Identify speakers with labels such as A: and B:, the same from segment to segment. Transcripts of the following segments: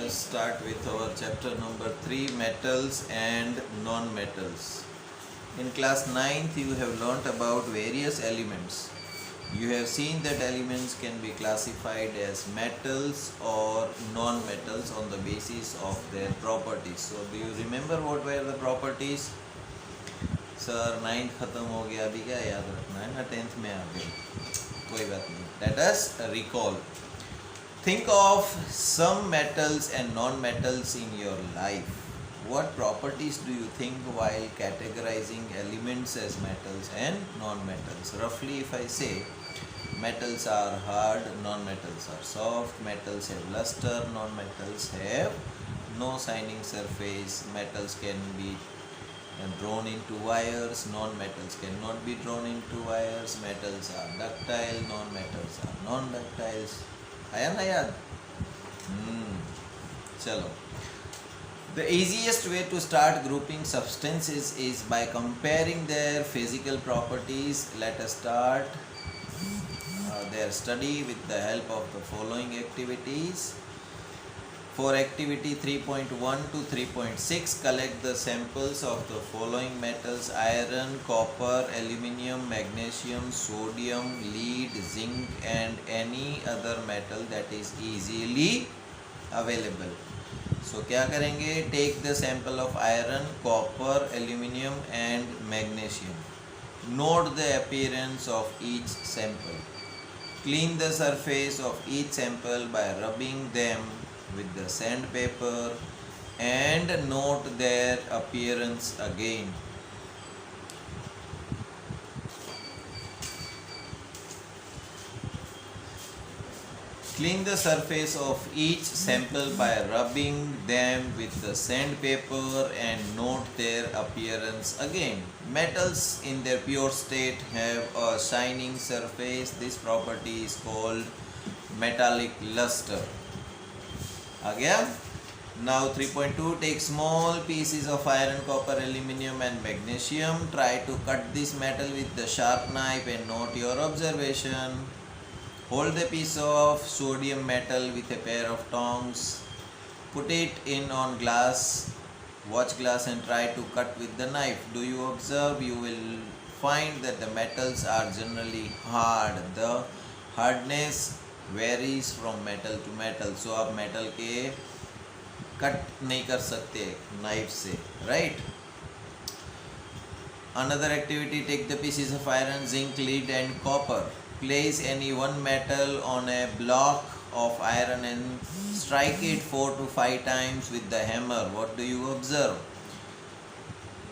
A: us start with our chapter number 3, metals and non-metals. In class 9th you have learnt about various elements. You have seen that elements can be classified as metals or non-metals on the basis of their properties. So do you remember what were the properties? Sir 9th ख़त्म हो गया, अभी क्या याद रखना है ना, 10th में आ गए, कोई बात नहीं. Let us recall. Think of some metals and non-metals in your life. What properties do you think while categorizing elements as metals and non-metals? Roughly, if I say metals are hard, non-metals are soft, metals have luster, non-metals have no shining surface, metals can be drawn into wires, non-metals cannot be drawn into wires, metals are ductile, non-metals are non-ductiles. आया ना याद? चलो. The easiest way to start grouping substances is by comparing their physical properties. Let us start their study with the help of the following activities. For activity 3.1 to 3.6, collect the samples of the following metals: iron, copper, aluminium, magnesium, sodium, lead, zinc and any other metal that is easily available. So क्या करेंगे? Take the sample of iron, copper, aluminium and magnesium. Note the appearance of each sample. Clean the surface of each sample by rubbing them with the sandpaper and note their appearance again. Clean the surface of each sample by rubbing them with the sandpaper and note their appearance again. Metals in their pure state have a shining surface. This property is called metallic luster. Again, now 3.2, take small pieces of iron, copper, aluminium and magnesium. Try to cut this metal with the sharp knife and note your observation. Hold the piece of sodium metal with a pair of tongs. Put it in on glass, watch glass and try to cut with the knife. Do you observe? You will find that the metals are generally hard. The hardness varies from metal to metal. So आप metal के cut नहीं कर सकते knife से, right? Another activity, take the pieces of iron, zinc, lead and copper. Place any one metal on a block of iron and strike it 4 to 5 times with the hammer. What do you observe?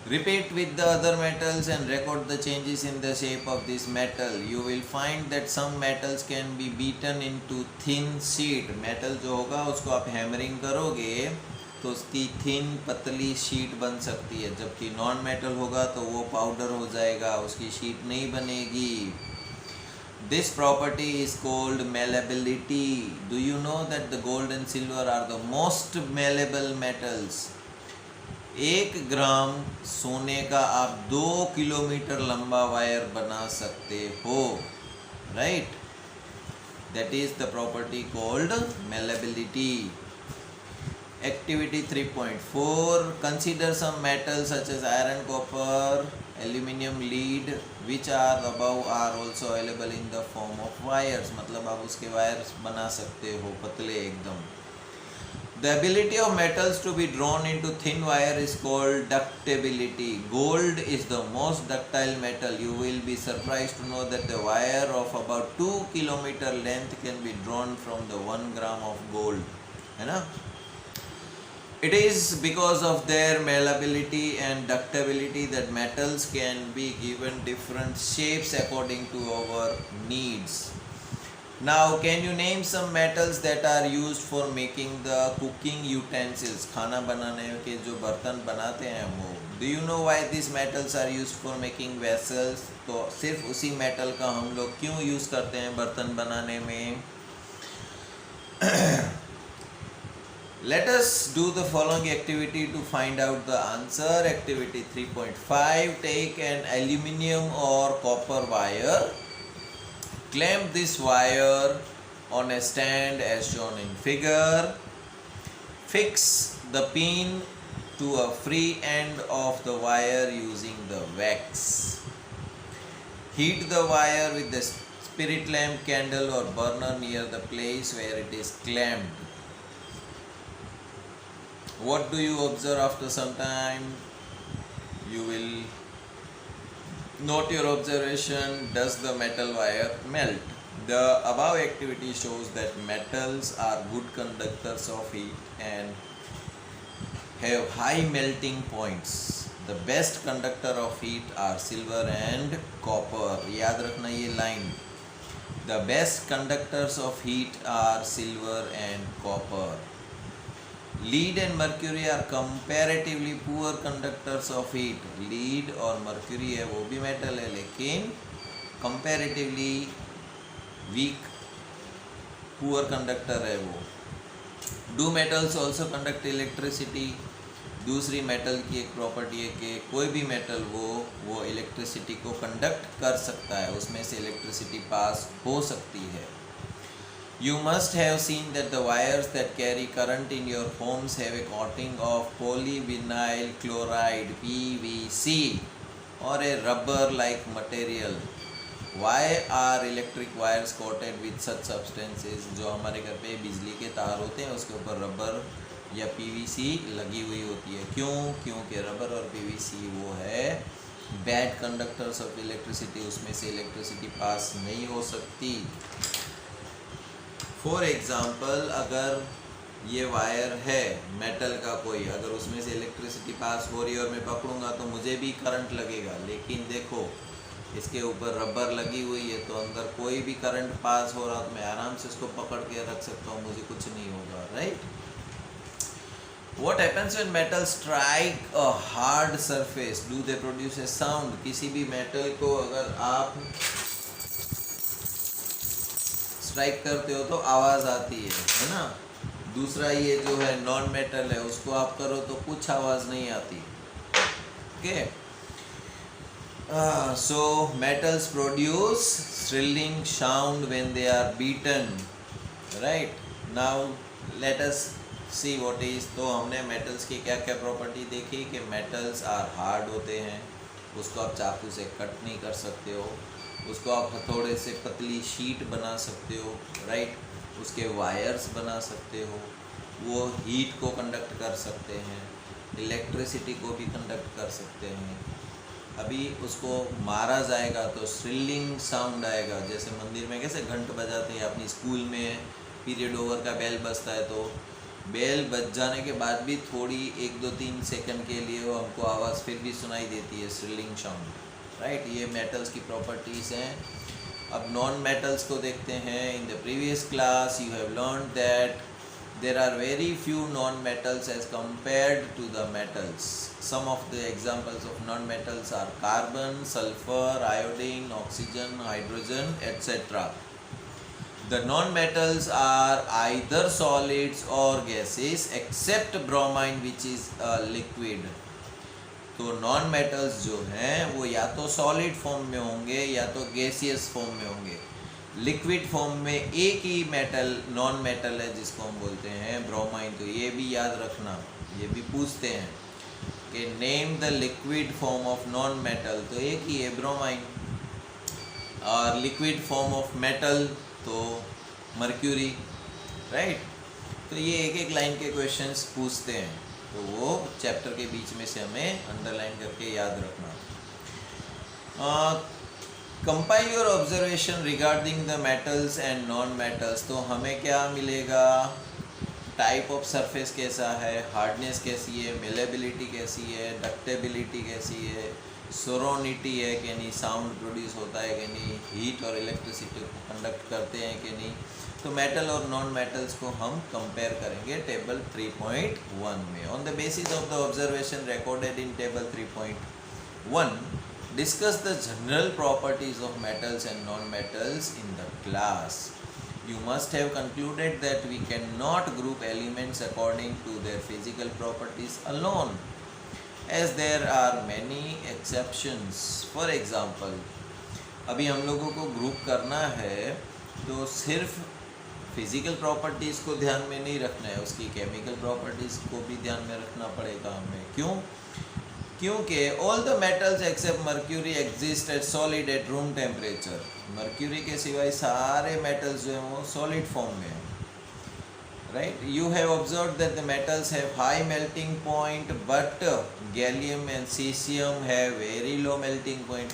A: Repeat with the other metals and record the changes in the shape of this metal. You will find that some metals can be beaten into thin sheet. Metal जो होगा उसको आप hammering करोगे तो उसकी thin पतली sheet बन सकती है, जबकि non metal होगा तो वो powder हो जाएगा, उसकी sheet नहीं बनेगी. This property is called malleability. Do you know that the gold and silver are the most malleable metals? 1 ग्राम सोने का आप 2 किलोमीटर लंबा वायर बना सकते हो, right? That is the property called malleability. Activity 3.4, consider some metals such as iron, copper, aluminium, lead which are above are also available in the form of wires. मतलब आप उसके wires बना सकते हो पतले एकदम. The ability of metals to be drawn into thin wire is called ductability. Gold is the most ductile metal. You will be surprised to know that the wire of about 2 kilometer length can be drawn from the 1 gram of gold. है ना? It is because of their malleability and ductability that metals can be given different shapes according to our needs. Now, can you name some metals that are used for making the cooking utensils? खाना बनाने के जो बर्तन बनाते हैं वो. Do you know why these metals are used for making vessels? तो सिर्फ उसी metal का हम लोग क्यों use करते हैं बर्तन बनाने में? Let us do the following activity to find out the answer. Activity 3.5, take an aluminium or copper wire. Clamp this wire on a stand as shown in figure. fix the pin to a free end of the wire using the wax. Heat the wire with the spirit lamp, candle or burner near the place where it is clamped. What do you observe after some time? You will note your observation. Does the metal wire melt? The above activity shows that metals are good conductors of heat and have high melting points. The best conductor of heat are silver and copper. याद रखना ये line. The best conductors of heat are silver and copper. Lead and mercury are comparatively poor conductors of heat. Lead और mercury है वो भी metal है लेकिन comparatively weak poor conductor है वो. Do metals also conduct electricity? दूसरी metal की एक प्रॉपर्टी है कि कोई भी मेटल वो इलेक्ट्रिसिटी को कंडक्ट कर सकता है, उसमें से इलेक्ट्रिसिटी पास हो सकती है. You must have seen that the wires that carry current in your homes have a coating of polyvinyl chloride (PVC) or a rubber-like material. Why are electric wires coated with such substances? जो हमारे घर पे बिजली के तार होते हैं उसके ऊपर रबर या PVC लगी हुई होती है. क्यों? क्योंकि रबर और PVC वो है बैड कंडक्टर्स ऑफ इलेक्ट्रिसिटी, उसमें से इलेक्ट्रिसिटी पास नहीं हो सकती. फॉर एग्ज़ाम्पल अगर ये वायर है मेटल का कोई, अगर उसमें से इलेक्ट्रिसिटी पास हो रही है और मैं पकड़ूंगा तो मुझे भी करंट लगेगा, लेकिन देखो इसके ऊपर रबर लगी हुई है तो अंदर कोई भी करंट पास हो रहा तो मैं आराम से इसको पकड़ के रख सकता हूँ, मुझे कुछ नहीं होगा. Right. What happens when metals strike a hard surface? Do they produce a sound? किसी भी मेटल को अगर आप स्ट्राइक करते हो तो आवाज़ आती है ना. दूसरा ये जो है नॉन मेटल है उसको आप करो तो कुछ आवाज़ नहीं आती. Okay. So metals produce thrilling sound when they are beaten. Right. Now let us see what is. तो हमने मेटल्स की क्या क्या प्रॉपर्टी देखी कि मेटल्स आर हार्ड होते हैं, उसको आप चाकू से कट नहीं कर सकते हो, उसको आप हथौड़े से पतली शीट बना सकते हो. राइट. उसके वायर्स बना सकते हो, वो हीट को कंडक्ट कर सकते हैं, इलेक्ट्रिसिटी को भी कंडक्ट कर सकते हैं. अभी उसको मारा जाएगा तो थ्रिलिंग साउंड आएगा. जैसे मंदिर में कैसे घंट बजाते हैं, अपनी स्कूल में पीरियड ओवर का बेल बजता है तो बेल बज जाने के बाद भी थोड़ी 1, 2, 3 सेकंड के लिए वो हमको आवाज़ फिर भी सुनाई देती है, थ्रिलिंग साउंड. राइट. ये मेटल्स की प्रॉपर्टीज़ हैं. अब नॉन मेटल्स को देखते हैं. In the previous class you have learned that there are very few non metals as compared to the metals. Some of the examples of non metals are carbon, sulphur, iodine, oxygen, hydrogen etcetera. The non-metals are either solids or gases except bromine which is a liquid. तो non metals जो हैं वो या तो solid form में होंगे या तो गैसियस फॉर्म में होंगे. लिक्विड फॉर्म में एक ही मेटल नॉन मेटल है जिसको हम बोलते हैं ब्रोमाइन. तो ये भी याद रखना, ये भी पूछते हैं कि name the liquid form of non metal, तो एक ही है ब्रोमाइन. और लिक्विड फॉर्म ऑफ मेटल तो मर्क्यूरी. राइट. तो ये एक एक लाइन के क्वेश्चंस पूछते हैं तो वो चैप्टर के बीच में से हमें अंडरलाइन करके याद रखना. Compile your observation regarding the metals and non metals. तो हमें क्या मिलेगा? टाइप ऑफ सरफेस कैसा है, हार्डनेस कैसी है, मेलेबिलिटी कैसी है, डक्टेबिलिटी कैसी है, सोरोनिटी है कि नहीं, साउंड प्रोड्यूस होता है कि नहीं, हीट और इलेक्ट्रिसिटी को कंडक्ट करते हैं कि नहीं. तो मेटल और नॉन मेटल्स को हम कंपेयर करेंगे टेबल 3.1 में. On the basis of the observation recorded in table 3.1 discuss the general properties of metals and non metals in the class. You must have concluded that we cannot group elements according to their physical properties alone, as there are many exceptions. For example, अभी हम लोगों को group करना है तो सिर्फ physical properties को ध्यान में नहीं रखना है, उसकी केमिकल प्रॉपर्टीज़ को भी ध्यान में रखना पड़ेगा हमें। क्यों? क्योंकि all the metals accept mercury exist at solid at room temperature. Mercury के सिवाय सारे मेटल्स जो हैं वो सॉलिड फॉर्म में हैं, right. You have observe that the metals have high melting point but gallium and caesium have very low melting point.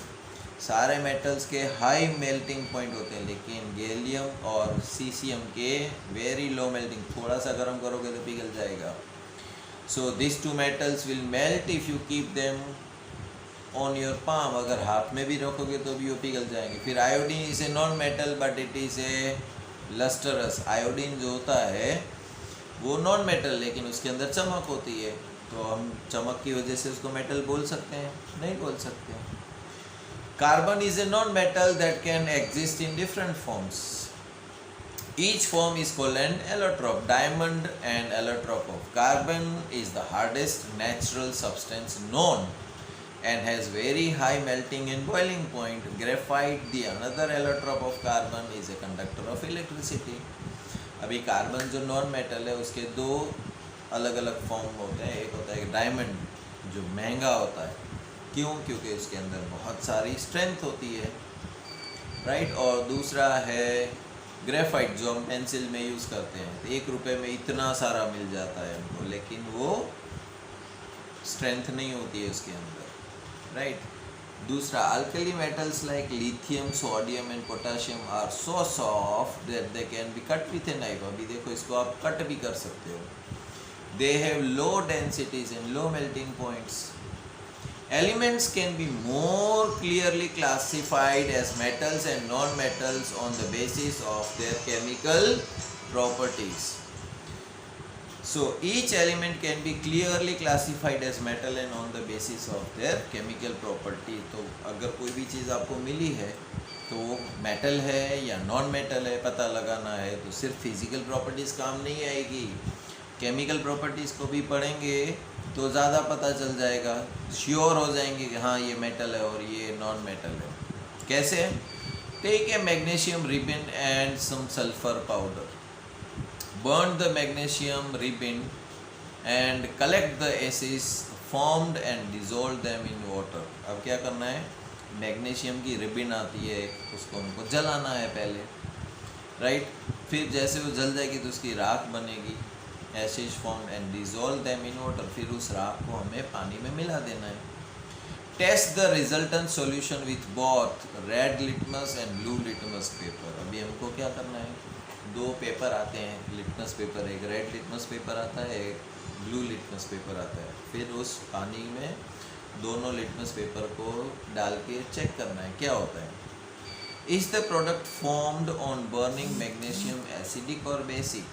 A: सारे metals के हाई मेल्टिंग पॉइंट होते हैं, लेकिन गैलियम और सीसियम के वेरी लो मेल्टिंग, थोड़ा सा गर्म करोगे तो पिघल जाएगा। So these two metals will melt if you keep them on your palm। अगर हाथ में भी रखोगे तो भी वो पिघल जाएंगे। फिर iodine is a non metal but it is a lustrous. Iodine जो होता है वो नॉन मेटल, लेकिन उसके अंदर चमक होती है, तो हम चमक की वजह से उसको मेटल बोल सकते हैं? नहीं बोल सकते। Carbon is a non metal that can exist in different forms. Each form is called an allotrope. Diamond and allotrope of carbon is the hardest natural substance known and has very high melting and boiling point. Graphite, the another allotrope of carbon, is a conductor of electricity. अभी carbon जो non metal है उसके दो अलग अलग form होते हैं। एक होता है डायमंड जो महंगा होता है, क्यों? क्योंकि उसके अंदर बहुत सारी स्ट्रेंथ होती है, राइट। और दूसरा है ग्रेफाइट जो हम पेंसिल में यूज़ करते हैं, तो 1 रुपये में इतना सारा मिल जाता है हमको, लेकिन वो स्ट्रेंथ नहीं होती है उसके अंदर, राइट। दूसरा, alkali metals like lithium, sodium and potassium are so soft that they can be cut with a knife. अभी देखो, इसको आप कट भी कर सकते हो। They have low densities and low melting points. Elements can be more clearly classified as metals and non-metals on the basis of their chemical properties. So each element can be clearly classified as metal and on the basis of their chemical property. तो अगर कोई भी चीज़ आपको मिली है तो वो metal है या नॉन मेटल है पता लगाना है, तो सिर्फ फिजिकल प्रॉपर्टीज़ काम नहीं आएगी, केमिकल प्रॉपर्टीज़ को भी पढ़ेंगे तो ज़्यादा पता चल जाएगा, श्योर हो जाएंगे कि हाँ ये मेटल है और ये नॉन मेटल है। कैसे? Take a magnesium ribbon and some sulphur powder, burn the magnesium ribbon and collect the acids formed and dissolve them in water. अब क्या करना है? मैग्नीशियम की रिबिन आती है, उसको हमको जलाना है पहले, राइट। फिर जैसे वो जल जाएगी तो उसकी राख बनेगी, acids form and dissolve them in water. फिर उस राख को हमें पानी में मिला देना है। Test the resultant solution with both red litmus and blue litmus paper. अभी हमको क्या करना है? 2 पेपर आते हैं लिटमस पेपर, एक रेड लिटमस पेपर आता है, एक ब्लू लिटमस पेपर आता है। फिर उस पानी में दोनों लिटमस पेपर को डाल के चेक करना है क्या होता है। Is the product formed on burning magnesium acidic और बेसिक?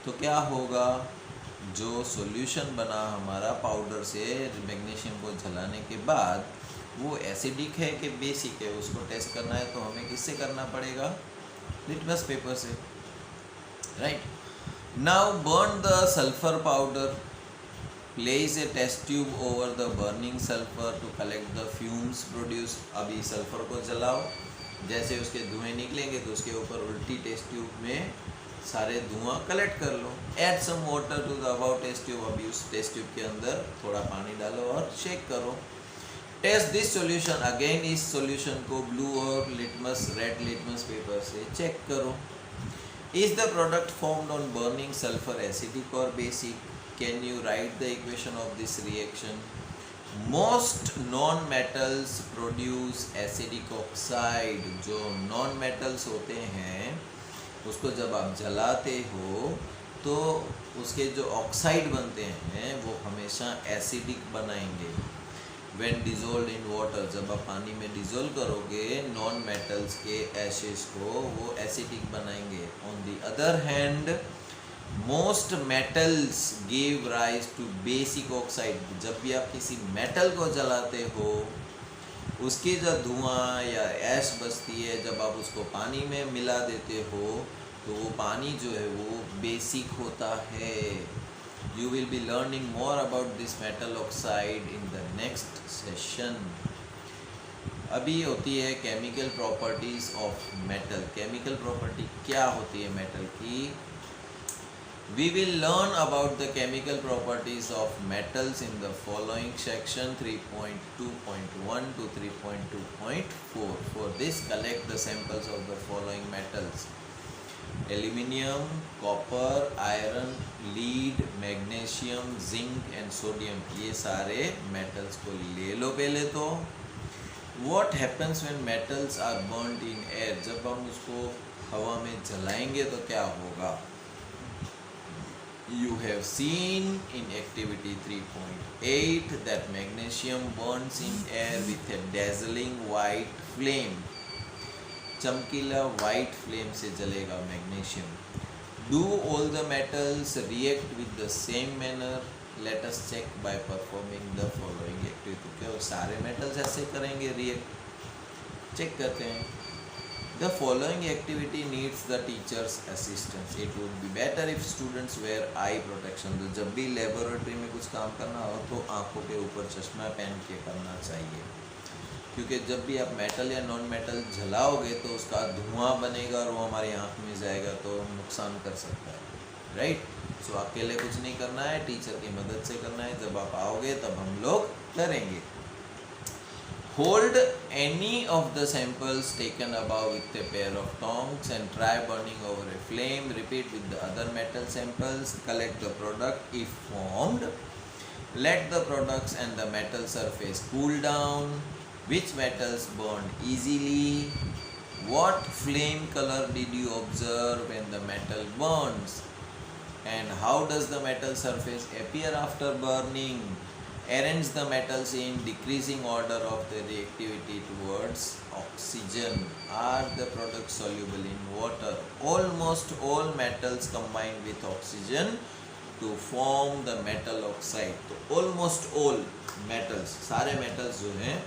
A: तो क्या होगा, जो सॉल्यूशन बना हमारा पाउडर से मैग्नीशियम को जलाने के बाद वो एसिडिक है कि बेसिक है, उसको टेस्ट करना है। तो हमें किससे करना पड़ेगा? लिटमस पेपर से, right. Now burn the sulphur powder, place a test tube over the burning sulphur to collect the fumes produce. अभी सल्फर को जलाओ, जैसे उसके धुएँ निकलेंगे तो उसके ऊपर उल्टी टेस्ट ट्यूब में सारे धुआं कलेक्ट कर लो। Add some water to the about test tube. अभी उस टेस्ट ट्यूब के अंदर थोड़ा पानी डालो और शेक करो। Test this solution again. इस सॉल्यूशन को ब्लू और लिटमस रेड लिटमस पेपर से चेक करो। Is the product formed on burning sulphur acidic और basic? Can you write the equation of this reaction? Most non metals produce acidic oxide. जो non metals होते हैं उसको जब आप जलाते हो तो उसके जो ऑक्साइड बनते हैं वो हमेशा एसिडिक बनाएंगे। व्हेन डिजोल्व इन वाटर, जब आप पानी में डिजोल्व करोगे नॉन मेटल्स के एशेस को, वो एसिडिक बनाएंगे। On the other hand most metals give rise to basic oxide. जब भी आप किसी मेटल को जलाते हो उसकी जो धुआं या ऐश बचती है, जब आप उसको पानी में मिला देते हो तो वो पानी जो है वो बेसिक होता है। You will be learning more about this metal oxide in the next session. अभी होती है chemical properties of metal. Chemical property क्या होती है मेटल की? We will learn about the chemical properties of metals in the following section 3.2.1 to 3.2.4. For this, collect the samples of the following metals: aluminium, copper, iron, lead, magnesium, zinc and sodium. ये सारे metals को ले लो पहले तो। What happens when metals are burnt in air? जब हम उसको हवा में जलाएंगे तो क्या होगा? You have seen in activity 3.8 that magnesium burns in air with a dazzling white flame. चमकीला white flame से जलेगा magnesium. Do all the metals react with the same manner? Let us check by performing the following activity. क्या वो सारे metals ऐसे करेंगे react? Check करते हैं। The following activity needs the teacher's assistance. It would be better if students wear eye protection. तो जब भी लेबोरेटरी में कुछ काम करना हो तो आँखों के ऊपर चश्मा पहन के करना चाहिए, क्योंकि जब भी आप मेटल या नॉन मेटल जलाओगे तो उसका धुआं बनेगा और वो हमारी आँख में जाएगा तो नुकसान कर सकता है, राइट? सो अकेले कुछ नहीं करना है, टीचर की मदद से करना है। जब आप आओगे तब हम लोग करेंगे। Hold any of the samples taken above with a pair of tongs and try burning over a flame. Repeat with the other metal samples. Collect the product if formed. Let the products and the metal surface cool down. Which metals burn easily? What flame color did you observe when the metal burns? And how does the metal surface appear after burning? Arrange the metals in decreasing order of the reactivity towards oxygen. Are the products soluble in water? Almost all metals combine with oxygen to form the metal oxide. तो almost all metals, सारे metals जो हैं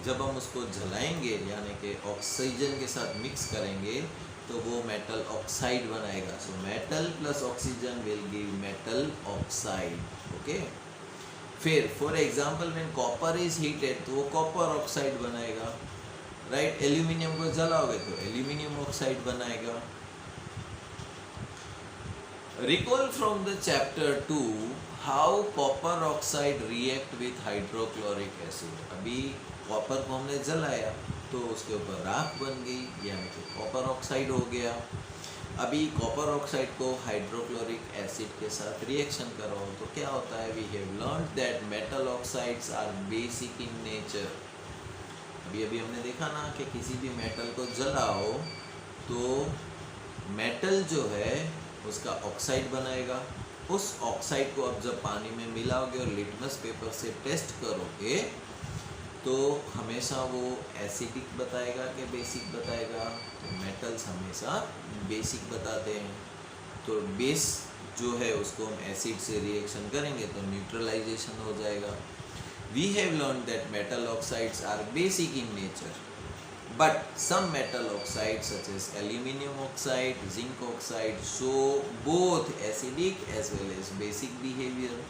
A: जब हम उसको जलाएंगे यानी कि oxygen के साथ मिक्स करेंगे तो वो मेटल ऑक्साइड बनाएगा। So metal plus oxygen will give metal oxide. Okay, फिर for example when copper is heated तो वो कॉपर ऑक्साइड बनाएगा, राइट? एल्यूमिनियम को जलाओगे तो एल्यूमिनियम ऑक्साइड बनाएगा। Recall from the chapter 2 how copper oxide react with hydrochloric acid. अभी copper को हमने जलाया तो उसके ऊपर राख बन गई यानी कि कॉपर ऑक्साइड हो गया। अभी कॉपर ऑक्साइड को हाइड्रोक्लोरिक एसिड के साथ रिएक्शन करो तो क्या होता है? We have learned that metal oxides are basic in nature. अभी हमने देखा ना कि किसी भी मेटल को जलाओ तो मेटल जो है उसका ऑक्साइड बनाएगा। उस ऑक्साइड को अब जब पानी में मिलाओगे और लिटमस पेपर से टेस्ट करोगे तो हमेशा वो एसिडिक बताएगा कि बेसिक बताएगा? तो मेटल्स हमेशा बेसिक बताते हैं। तो बेस जो है उसको हम एसिड से रिएक्शन करेंगे तो न्यूट्रलाइजेशन हो जाएगा। We have learn that metal oxides are basic in nature but some metal oxides such as aluminium oxide, zinc oxide show both acidic as well as basic behaviour.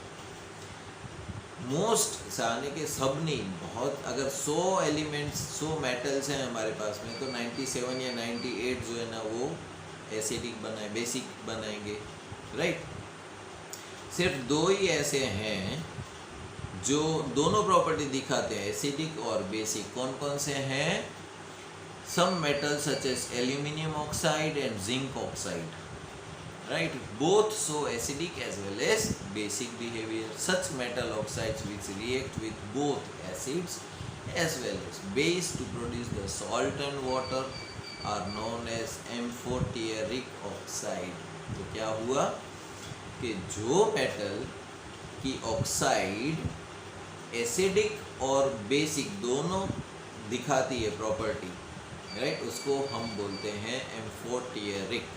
A: Most यानी कि सब नहीं, बहुत, अगर 100 एलिमेंट्स 100 मेटल्स हैं हमारे पास में तो 97 या 98 जो है ना वो एसिडिक बनाए बेसिक बनाएंगे, राइट? सिर्फ 2 ही ऐसे हैं जो दोनों प्रॉपर्टी दिखाते हैं, एसिडिक और बेसिक। कौन कौन से हैं? Some metals such as aluminium oxide and zinc oxide, right? Both show acidic as well as basic behavior. Such metal oxides which react with both acids as well as base to produce the salt and water are known as amphoteric oxide. तो क्या हुआ कि जो metal की oxide acidic और basic दोनों दिखाती है प्रॉपर्टी, राइट? उसको हम बोलते हैं amphoteric,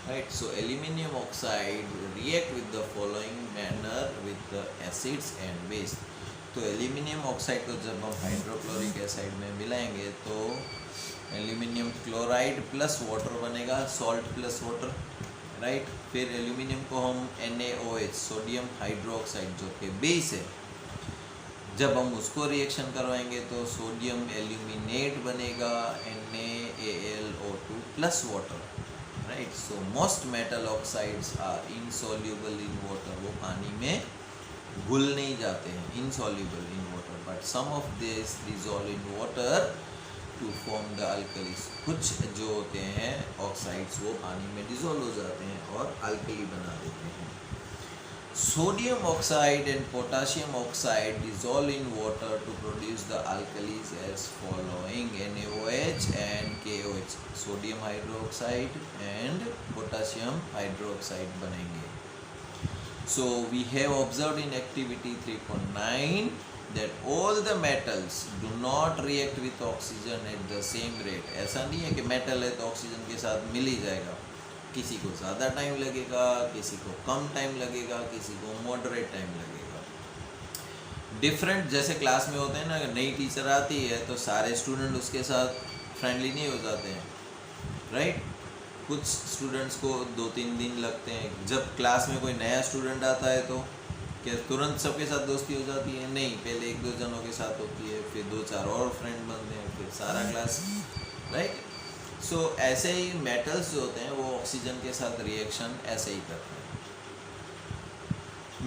A: right? So aluminium oxide react with the following manner with the acids and base. तो एल्यूमिनियम ऑक्साइड को जब हम हाइड्रोक्लोरिक एसिड में मिलाएंगे तो एल्यूमिनियम क्लोराइड प्लस वाटर बनेगा, सॉल्ट प्लस वाटर, राइट? फिर एल्यूमिनियम को हम NaOH सोडियम हाइड्रोक्साइड जो कि बेस है जब हम उसको रिएक्शन करवाएंगे तो सोडियम एल्यूमिनेट बनेगा, NaAlO2 plus water, right. So most metal oxides are insoluble in water, वो पानी में घुल नहीं जाते हैं, insoluble in water, but some of this dissolve in water to form the alkalis. कुछ जो होते हैं ऑक्साइड्स वो पानी में डिसॉल्व हो जाते हैं और अल्कली बना देते हैं। Sodium oxide and potassium oxide dissolve in water to produce the alkalis as following: NaOH and KOH, sodium hydroxide and potassium hydroxide बनेंगे। So we have observed in activity 3.9 that all the metals do not react with oxygen at the same rate। ऐसा नहीं है कि metal है तो oxygen के साथ मिल ही जाएगा, किसी को ज़्यादा टाइम लगेगा, किसी को कम टाइम लगेगा, किसी को मॉडरेट टाइम लगेगा। डिफरेंट, जैसे क्लास में होते हैं ना, नई टीचर आती है तो सारे स्टूडेंट उसके साथ फ्रेंडली नहीं हो जाते हैं, राइट। कुछ स्टूडेंट्स को 2-3 दिन लगते हैं। जब क्लास में कोई नया स्टूडेंट आता है तो क्या तुरंत सबके साथ दोस्ती हो जाती है? नहीं, पहले 1-2 जनों के साथ होती है, फिर 2-4 और फ्रेंड बनते हैं, फिर सारा क्लास, राइट। सो ऐसे ही मेटल्स जो होते हैं वो ऑक्सीजन के साथ रिएक्शन ऐसे ही करते हैं।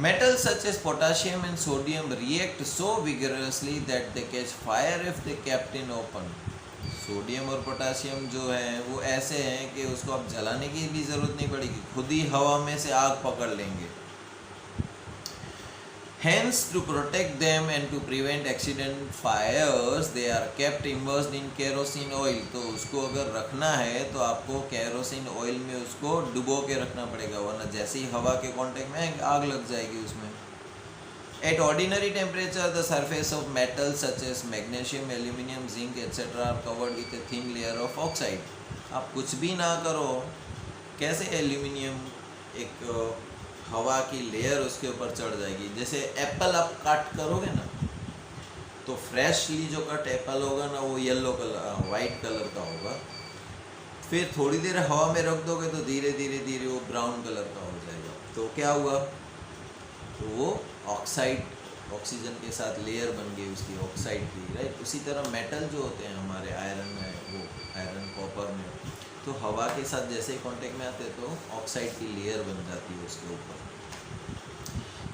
A: Metals such as potassium and sodium react so vigorously that they catch fire if they kept in open. Sodium और पोटाशियम जो है वो ऐसे हैं कि उसको आप जलाने की भी ज़रूरत नहीं पड़ेगी, खुद ही हवा में से आग पकड़ लेंगे। Hence, to protect them and to prevent accident fires, they are kept immersed in kerosene oil। तो उसको अगर रखना है तो आपको केरोसिन ऑयल में उसको डुबो के रखना पड़ेगा, वरना जैसे ही हवा के कांटेक्ट में आग लग जाएगी उसमें। At ordinary temperature, the surface of metals such as magnesium, aluminum, zinc, etc. are covered with a thin layer of oxide। आप कुछ भी ना करो, कैसे एल्यूमिनियम एक हवा की लेयर उसके ऊपर चढ़ जाएगी। जैसे एप्पल आप कट करोगे ना, तो फ्रेशली जो कट एप्पल होगा ना वो येलो कलर, वाइट कलर का होगा। फिर थोड़ी देर हवा में रख दोगे तो धीरे धीरे धीरे वो ब्राउन कलर का हो जाएगा। तो क्या हुआ? तो वो ऑक्साइड, ऑक्सीजन के साथ लेयर बन गई उसकी, ऑक्साइड की, राइट। उसी तरह मेटल जो होते हैं हमारे आयरन में, वो आयरन कॉपर में, तो हवा के साथ जैसे ही कांटेक्ट में आते हैं तो ऑक्साइड की लेयर बन जाती है उसके ऊपर।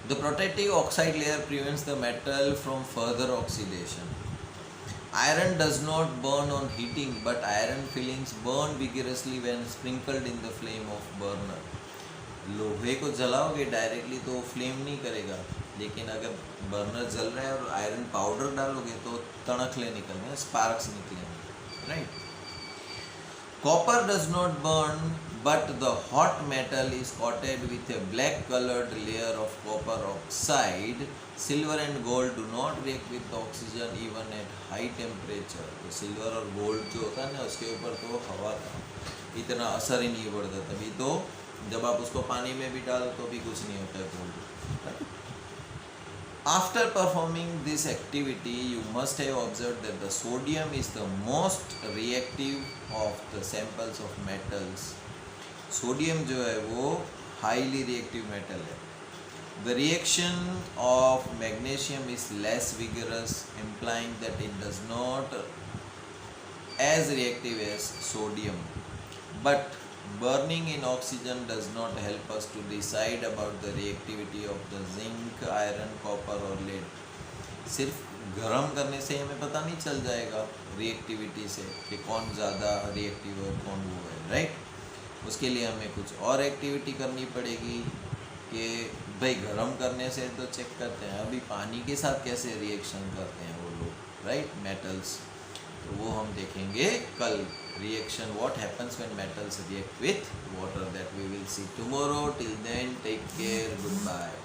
A: The protective oxide layer prevents the metal from further oxidation. Iron does not burn on heating, but iron filings burn vigorously when sprinkled in the flame of burner. लोहे को जलाओगे डायरेक्टली तो flame नहीं करेगा, लेकिन अगर बर्नर जल रहा है और आयरन पाउडर डालोगे तो तणखले निकलेंगे, स्पार्क्स निकलेंगे, right. Copper does not burn, but the hot metal is coated with a black colored layer of copper oxide. Silver and gold do not react with oxygen even at high temperature। तो silver और gold जो होता है ना उसके ऊपर तो हवा का इतना असर ही नहीं पड़ता, तभी तो जब आप उसको पानी में भी डालो तो भी कुछ नहीं होता है gold. After performing this activity, you must have observed that the sodium is the most reactive of the samples of metals। Sodium जो है वो highly reactive metal है। The reaction of magnesium is less vigorous, implying that it does not as reactive as sodium, but burning in oxygen does not help us to decide about the reactivity of the zinc, iron, copper और lead। सिर्फ गर्म करने से हमें पता नहीं चल जाएगा रिएक्टिविटी से कि कौन ज़्यादा रिएक्टिव है और कौन वो है, राइट। उसके लिए हमें कुछ और एक्टिविटी करनी पड़ेगी कि भाई गर्म करने से तो चेक करते हैं, अभी पानी के साथ कैसे रिएक्शन करते हैं वो लोग, राइट, मेटल्स। तो वो हम देखेंगे कल, reaction what happens when metals react with water, that we will see tomorrow। Till then, take care, goodbye।